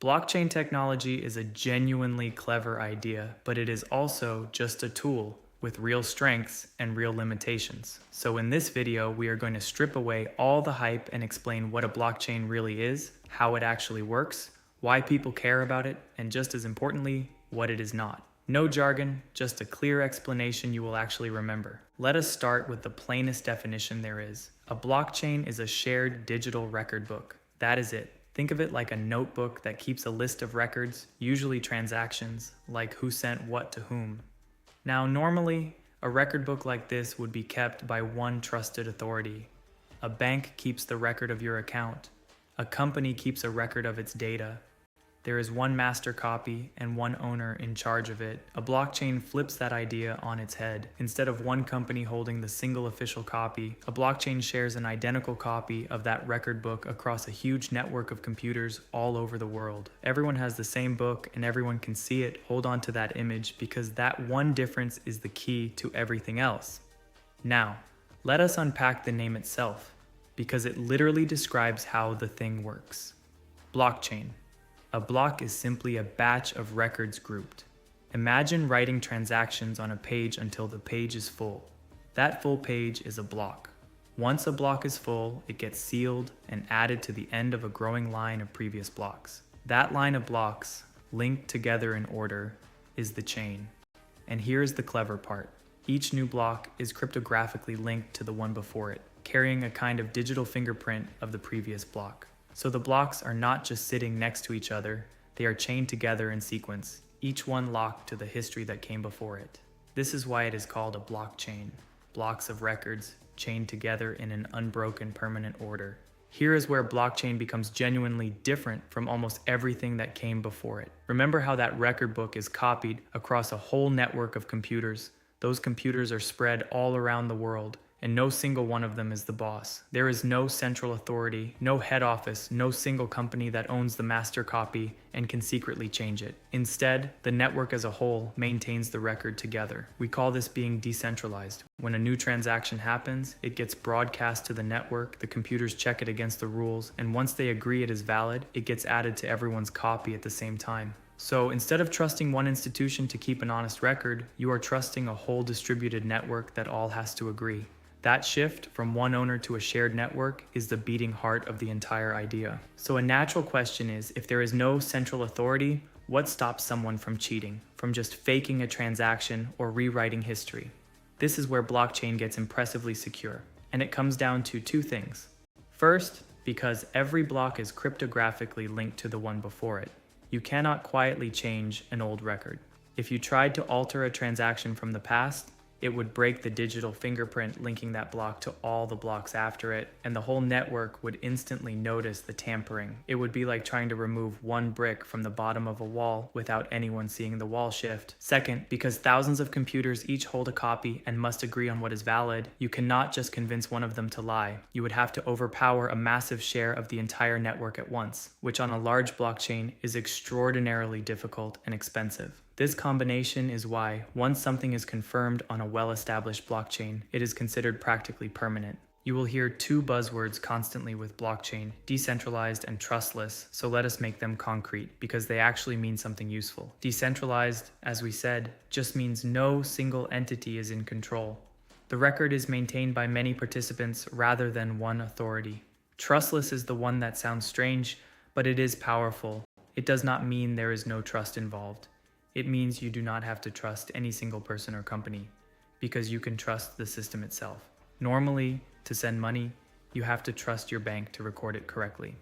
Blockchain technology is a genuinely clever idea, but it is also just a tool with real strengths and real limitations. So in this video, we are going to strip away all the hype and explain what a blockchain really is, how it actually works, why people care about it, and just as importantly, what it is not. No jargon, just a clear explanation you will actually remember. Let us start with the plainest definition there is. A blockchain is a shared digital record book. That is it. Think of it like a notebook that keeps a list of records, usually transactions, like who sent what to whom. Now, normally, a record book like this would be kept by one trusted authority. A bank keeps the record of your account. A company keeps a record of its data. There is one master copy and one owner in charge of it. A blockchain flips that idea on its head. Instead of one company holding the single official copy, a blockchain shares an identical copy of that record book across a huge network of computers all over the world. Everyone has the same book and everyone can see it, hold on to that image, because that one difference is the key to everything else. Now, let us unpack the name itself, because it literally describes how the thing works. Blockchain. A block is simply a batch of records grouped. Imagine writing transactions on a page until the page is full. That full page is a block. Once a block is full, it gets sealed and added to the end of a growing line of previous blocks. That line of blocks, linked together in order, is the chain. And here's the clever part. Each new block is cryptographically linked to the one before it, carrying a kind of digital fingerprint of the previous block. So the blocks are not just sitting next to each other, they are chained together in sequence, each one locked to the history that came before it. This is why it is called a blockchain. Blocks of records chained together in an unbroken permanent order. Here is where blockchain becomes genuinely different from almost everything that came before it. Remember how that record book is copied across a whole network of computers? Those computers are spread all around the world, and no single one of them is the boss. There is no central authority, no head office, no single company that owns the master copy and can secretly change it. Instead, the network as a whole maintains the record together. We call this being decentralized. When a new transaction happens, it gets broadcast to the network, the computers check it against the rules, and once they agree it is valid, it gets added to everyone's copy at the same time. So instead of trusting one institution to keep an honest record, you are trusting a whole distributed network that all has to agree. That shift from one owner to a shared network is the beating heart of the entire idea. So a natural question is, if there is no central authority, what stops someone from cheating, from just faking a transaction or rewriting history? This is where blockchain gets impressively secure, and it comes down to two things. First, because every block is cryptographically linked to the one before it. You cannot quietly change an old record. If you tried to alter a transaction from the past, it would break the digital fingerprint linking that block to all the blocks after it, and the whole network would instantly notice the tampering. It would be like trying to remove one brick from the bottom of a wall without anyone seeing the wall shift. Second, because thousands of computers each hold a copy and must agree on what is valid, you cannot just convince one of them to lie. You would have to overpower a massive share of the entire network at once, which on a large blockchain is extraordinarily difficult and expensive. This combination is why, once something is confirmed on a well-established blockchain, it is considered practically permanent. You will hear two buzzwords constantly with blockchain, decentralized and trustless, so let us make them concrete, because they actually mean something useful. Decentralized, as we said, just means no single entity is in control. The record is maintained by many participants rather than one authority. Trustless is the one that sounds strange, but it is powerful. It does not mean there is no trust involved. It means you do not have to trust any single person or company, because you can trust the system itself. Normally, to send money, you have to trust your bank to record it correctly.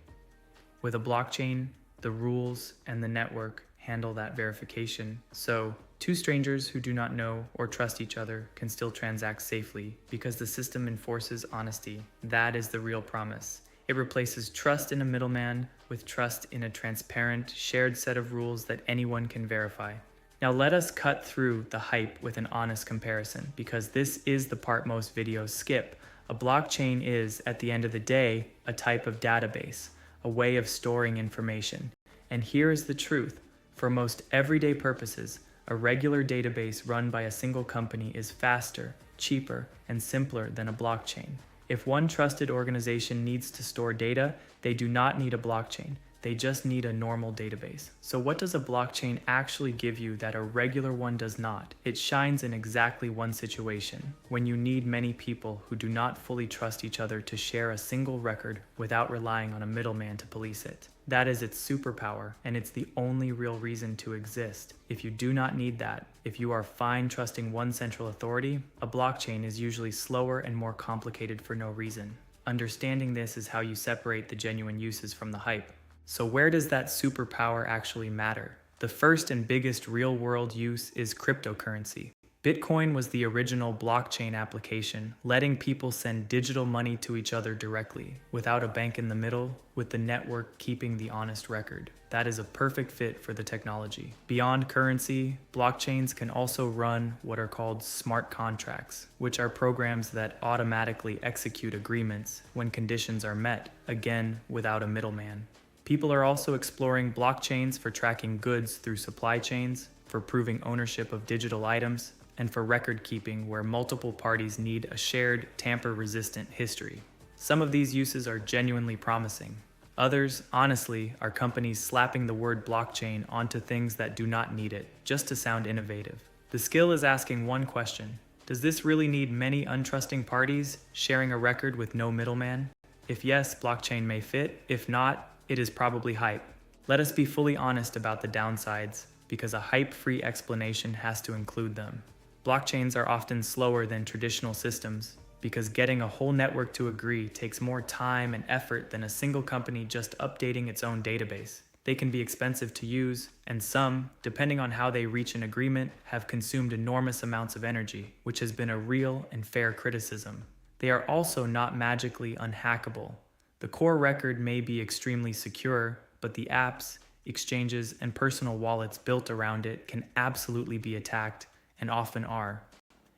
With a blockchain, the rules and the network handle that verification, so two strangers who do not know or trust each other can still transact safely because the system enforces honesty. That is the real promise. It replaces trust in a middleman with trust in a transparent, shared set of rules that anyone can verify. Now let us cut through the hype with an honest comparison, because this is the part most videos skip. A blockchain is, at the end of the day, a type of database, a way of storing information. And here is the truth. For most everyday purposes, a regular database run by a single company is faster, cheaper, and simpler than a blockchain. If one trusted organization needs to store data, they do not need a blockchain. They just need a normal database. So what does a blockchain actually give you that a regular one does not? It shines in exactly one situation, when you need many people who do not fully trust each other to share a single record without relying on a middleman to police it. That is its superpower, and it's the only real reason to exist. If you do not need that, if you are fine trusting one central authority, a blockchain is usually slower and more complicated for no reason. Understanding this is how you separate the genuine uses from the hype. So where does that superpower actually matter? The first and biggest real-world use is cryptocurrency. Bitcoin was the original blockchain application, letting people send digital money to each other directly, without a bank in the middle, with the network keeping the honest record. That is a perfect fit for the technology. Beyond currency, blockchains can also run what are called smart contracts, which are programs that automatically execute agreements when conditions are met, again, without a middleman. People are also exploring blockchains for tracking goods through supply chains, for proving ownership of digital items, and for record keeping where multiple parties need a shared, tamper-resistant history. Some of these uses are genuinely promising. Others, honestly, are companies slapping the word blockchain onto things that do not need it, just to sound innovative. The skill is asking one question: does this really need many untrusting parties sharing a record with no middleman? If yes, blockchain may fit. If not, it is probably hype. Let us be fully honest about the downsides, because a hype-free explanation has to include them. Blockchains are often slower than traditional systems, because getting a whole network to agree takes more time and effort than a single company just updating its own database. They can be expensive to use, and some, depending on how they reach an agreement, have consumed enormous amounts of energy, which has been a real and fair criticism. They are also not magically unhackable. The core record may be extremely secure, but the apps, exchanges, and personal wallets built around it can absolutely be attacked, and often are.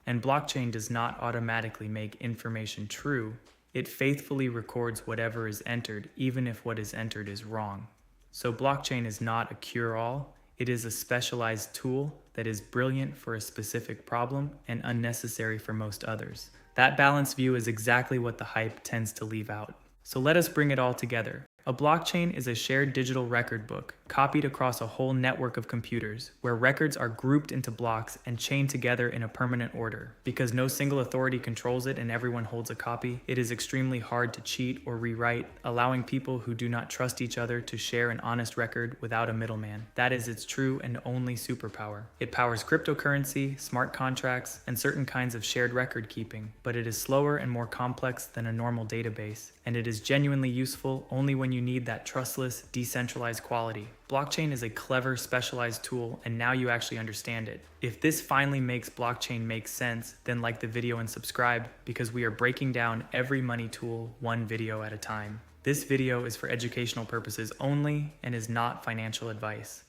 And blockchain does not automatically make information true. It faithfully records whatever is entered, even if what is entered is wrong. So blockchain is not a cure-all. It is a specialized tool that is brilliant for a specific problem and unnecessary for most others. That balanced view is exactly what the hype tends to leave out. So let us bring it all together. A blockchain is a shared digital record book, copied across a whole network of computers, where records are grouped into blocks and chained together in a permanent order. Because no single authority controls it and everyone holds a copy, it is extremely hard to cheat or rewrite, allowing people who do not trust each other to share an honest record without a middleman. That is its true and only superpower. It powers cryptocurrency, smart contracts, and certain kinds of shared record keeping, but it is slower and more complex than a normal database, and it is genuinely useful only when you need that trustless, decentralized quality. Blockchain is a clever, specialized tool, and now you actually understand it. If this finally makes blockchain make sense, then like the video and subscribe, because we are breaking down every money tool one video at a time. This video is for educational purposes only and is not financial advice.